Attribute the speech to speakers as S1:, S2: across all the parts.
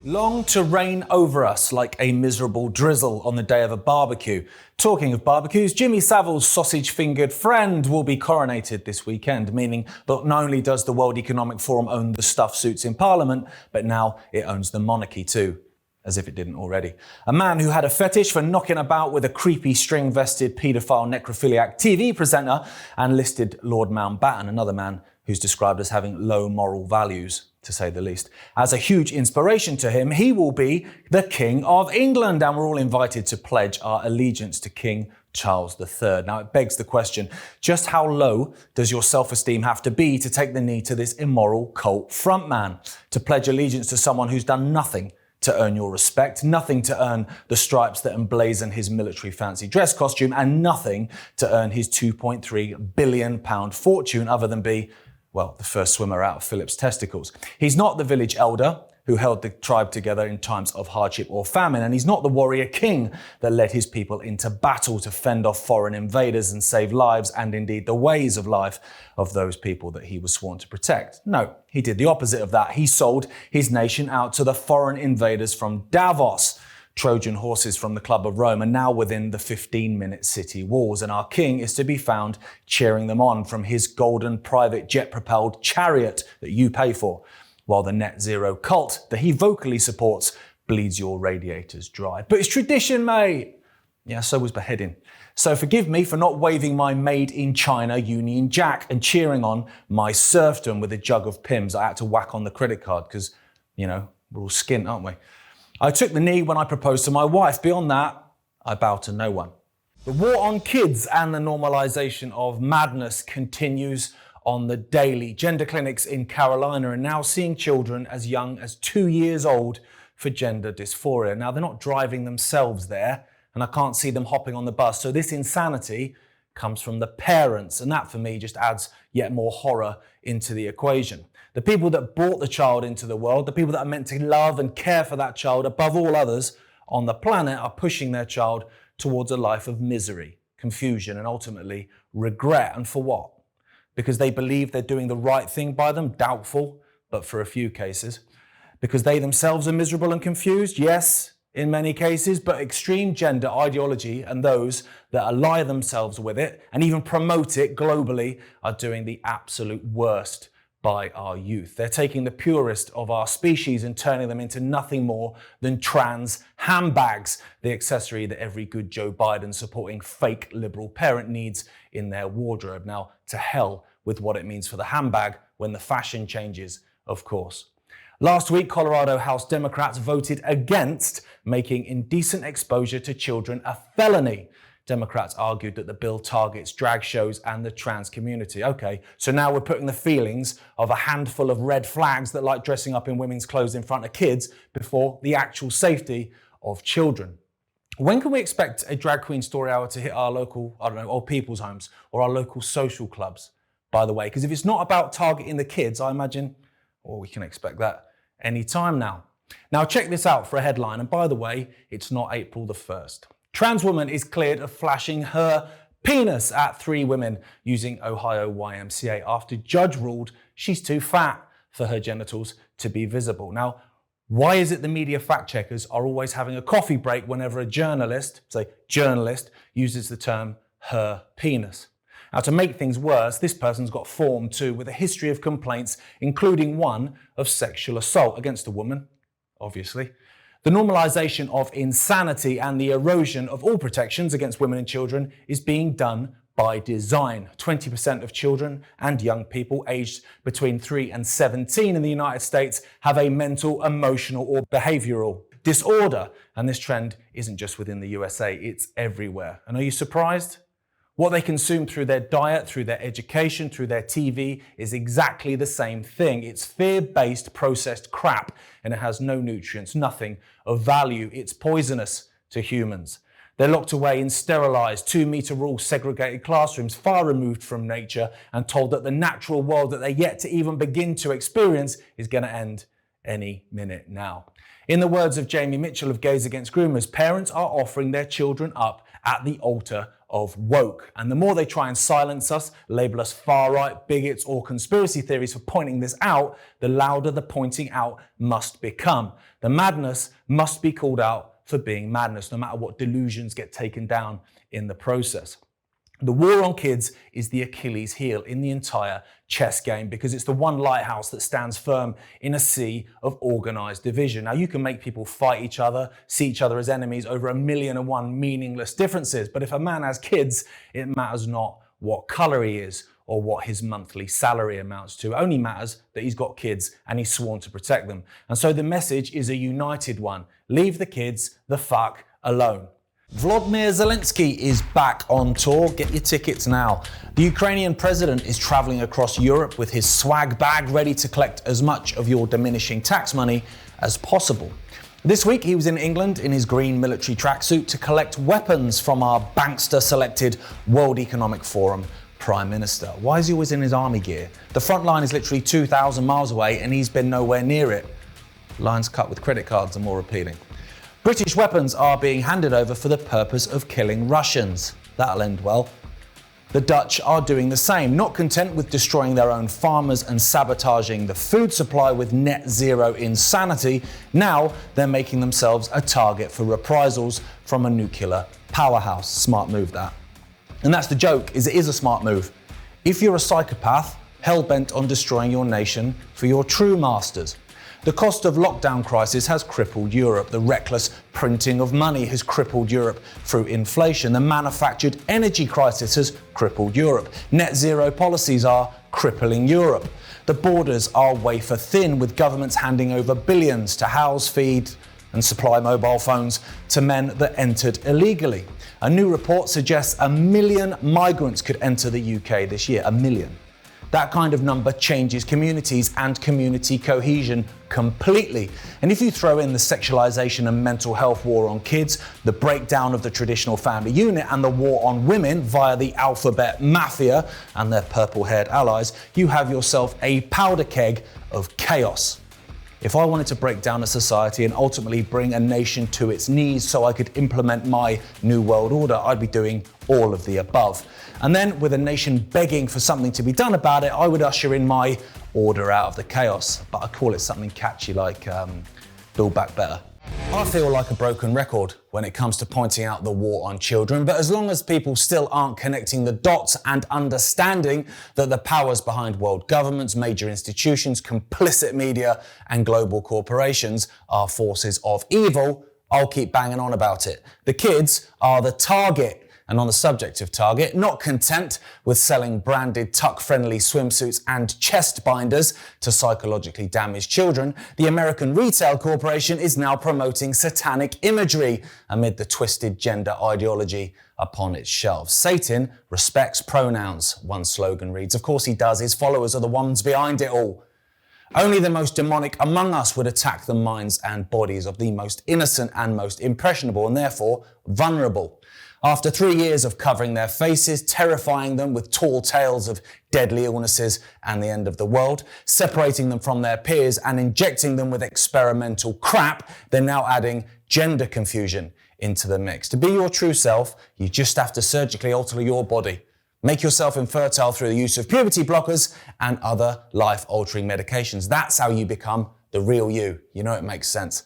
S1: Long to reign over us like a miserable drizzle on the day of a barbecue. Talking of barbecues, Jimmy Savile's sausage-fingered friend will be coronated this weekend, meaning that not only does the World Economic Forum own the stuffed suits in Parliament, but now it owns the monarchy too. As if it didn't already. A man who had a fetish for knocking about with a creepy string-vested paedophile necrophiliac TV presenter and listed Lord Mountbatten, another man who's described as having low moral values, to say the least. As a huge inspiration to him, he will be the King of England, and we're all invited to pledge our allegiance to King Charles III. Now, it begs the question, just how low does your self-esteem have to be to take the knee to this immoral cult frontman? To pledge allegiance to someone who's done nothing to earn your respect, nothing to earn the stripes that emblazon his military fancy dress costume, and nothing to earn his £2.3 billion fortune other than be, well, the first swimmer out of Philip's testicles. He's not the village elder who held the tribe together in times of hardship or famine, and he's not the warrior king that led his people into battle to fend off foreign invaders and save lives and indeed the ways of life of those people that he was sworn to protect. No, he did the opposite of that. He sold his nation out to the foreign invaders from Davos. Trojan horses from the Club of Rome are now within the 15-minute city walls, and our king is to be found cheering them on from his golden private jet-propelled chariot that you pay for, while the net zero cult that he vocally supports bleeds your radiators dry. But it's tradition, mate. Yeah, so was beheading. So forgive me for not waving my Made in China Union Jack and cheering on my serfdom with a jug of Pimm's I had to whack on the credit card because, you know, we're all skint, aren't we? I took the knee when I proposed to my wife. Beyond that, I bow to no one. The war on kids and the normalization of madness continues on the daily. Gender clinics in Carolina are now seeing children as young as 2 years old for gender dysphoria. Now, they're not driving themselves there, and I can't see them hopping on the bus. So this insanity comes from the parents, and that for me just adds yet more horror into the equation. The people that brought the child into the world, the people that are meant to love and care for that child above all others on the planet, are pushing their child towards a life of misery, confusion, and ultimately regret. And for what? Because they believe they're doing the right thing by them? Doubtful, but for a few cases. Because they themselves are miserable and confused? Yes, in many cases, but extreme gender ideology and those that ally themselves with it and even promote it globally are doing the absolute worst by our youth. They're taking the purest of our species and turning them into nothing more than trans handbags, the accessory that every good Joe Biden supporting fake liberal parent needs in their wardrobe. Now, to hell with what it means for the handbag when the fashion changes, of course. Last week, Colorado House Democrats voted against making indecent exposure to children a felony. Democrats argued that the bill targets drag shows and the trans community. Okay, so now we're putting the feelings of a handful of red flags that like dressing up in women's clothes in front of kids before the actual safety of children. When can we expect a drag queen story hour to hit our local, old people's homes or our local social clubs, by the way? Because if it's not about targeting the kids, I imagine, we can expect that any time now. Now check this out for a headline, and by the way, it's not April the 1st. Trans woman is cleared of flashing her penis at 3 women using Ohio YMCA after judge ruled she's too fat for her genitals to be visible. Now, why is it the media fact checkers are always having a coffee break whenever a journalist, uses the term her penis? Now, to make things worse, this person's got form too, with a history of complaints, including one of sexual assault against a woman, obviously. The normalization of insanity and the erosion of all protections against women and children is being done by design. 20% of children and young people aged between 3 and 17 in the United States have a mental, emotional, or behavioral disorder. And this trend isn't just within the USA, it's everywhere. And are you surprised? What they consume through their diet, through their education, through their TV is exactly the same thing. It's fear-based processed crap, and it has no nutrients, nothing of value. It's poisonous to humans. They're locked away in sterilized, 2-meter rule segregated classrooms, far removed from nature, and told that the natural world that they're yet to even begin to experience is going to end any minute now. In the words of Jamie Mitchell of Gays Against Groomers, parents are offering their children up at the altar of woke. And the more they try and silence us, label us far-right, bigots, or conspiracy theories for pointing this out, the louder the pointing out must become. The madness must be called out for being madness, no matter what delusions get taken down in the process. The war on kids is the Achilles heel in the entire chess game because it's the one lighthouse that stands firm in a sea of organized division. Now, you can make people fight each other, see each other as enemies over 1,000,001 meaningless differences, but if a man has kids, it matters not what color he is or what his monthly salary amounts to. It only matters that he's got kids and he's sworn to protect them. And so the message is a united one. Leave the kids the fuck alone. Volodymyr Zelensky is back on tour. Get your tickets now. The Ukrainian president is traveling across Europe with his swag bag ready to collect as much of your diminishing tax money as possible. This week he was in England in his green military tracksuit to collect weapons from our bankster-selected World Economic Forum Prime Minister. Why is he always in his army gear? The front line is literally 2,000 miles away and he's been nowhere near it. Lines cut with credit cards are more appealing. British weapons are being handed over for the purpose of killing Russians. That'll end well. The Dutch are doing the same, not content with destroying their own farmers and sabotaging the food supply with net zero insanity. Now they're making themselves a target for reprisals from a nuclear powerhouse. Smart move, that. And that's the joke, is it is a smart move. If you're a psychopath, hell-bent on destroying your nation for your true masters. The cost of lockdown crisis has crippled Europe. The reckless printing of money has crippled Europe through inflation. The manufactured energy crisis has crippled Europe. Net zero policies are crippling Europe. The borders are wafer thin, with governments handing over billions to house, feed and supply mobile phones to men that entered illegally. A new report suggests 1 million migrants could enter the UK this year. 1 million. That kind of number changes communities and community cohesion completely. And if you throw in the sexualization and mental health war on kids, the breakdown of the traditional family unit, and the war on women via the alphabet mafia and their purple-haired allies, you have yourself a powder keg of chaos. If I wanted to break down a society and ultimately bring a nation to its knees so I could implement my new world order, I'd be doing all of the above. And then, with a nation begging for something to be done about it, I would usher in my order out of the chaos. But I call it something catchy like Build Back Better. I feel like a broken record when it comes to pointing out the war on children, but as long as people still aren't connecting the dots and understanding that the powers behind world governments, major institutions, complicit media and global corporations are forces of evil, I'll keep banging on about it. The kids are the target. And on the subject of Target, not content with selling branded tuck-friendly swimsuits and chest binders to psychologically damaged children, the American Retail Corporation is now promoting satanic imagery amid the twisted gender ideology upon its shelves. Satan respects pronouns, one slogan reads. Of course he does. His followers are the ones behind it all. Only the most demonic among us would attack the minds and bodies of the most innocent and most impressionable, and therefore vulnerable. After 3 years of covering their faces, terrifying them with tall tales of deadly illnesses and the end of the world, separating them from their peers and injecting them with experimental crap, they're now adding gender confusion into the mix. To be your true self, you just have to surgically alter your body. Make yourself infertile through the use of puberty blockers and other life-altering medications. That's how you become the real you. You know it makes sense.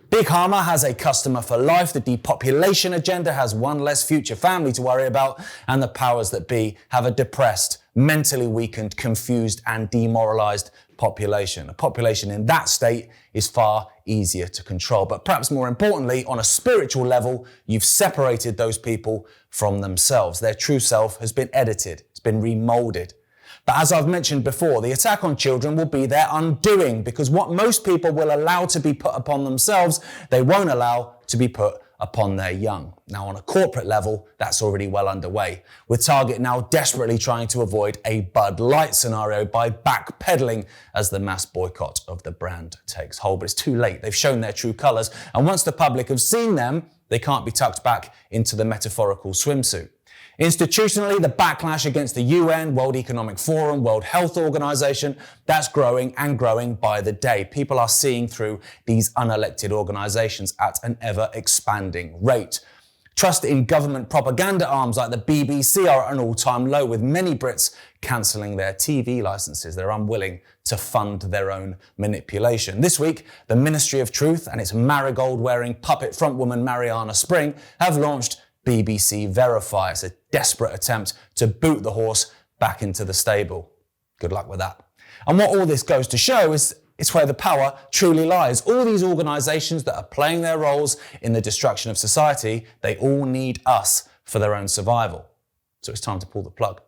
S1: Big Pharma has a customer for life, the depopulation agenda has one less future family to worry about, and the powers that be have a depressed, mentally weakened, confused and demoralized population. A population in that state is far easier to control. But perhaps more importantly, on a spiritual level, you've separated those people from themselves. Their true self has been edited, it's been remolded. But as I've mentioned before, the attack on children will be their undoing, because what most people will allow to be put upon themselves, they won't allow to be put upon their young. Now, on a corporate level, that's already well underway, with Target now desperately trying to avoid a Bud Light scenario by backpedaling as the mass boycott of the brand takes hold. But it's too late. They've shown their true colours, and once the public have seen them, they can't be tucked back into the metaphorical swimsuit. Institutionally, the backlash against the UN, World Economic Forum, World Health Organization, that's growing and growing by the day. People are seeing through these unelected organizations at an ever-expanding rate. Trust in government propaganda arms like the BBC are at an all-time low, with many Brits cancelling their TV licences. They're unwilling to fund their own manipulation. This week, the Ministry of Truth and its marigold-wearing puppet frontwoman Mariana Spring have launched BBC Verify. It's a desperate attempt to boot the horse back into the stable. Good luck with that. And what all this goes to show is it's where the power truly lies. All these organisations that are playing their roles in the destruction of society, they all need us for their own survival. So it's time to pull the plug.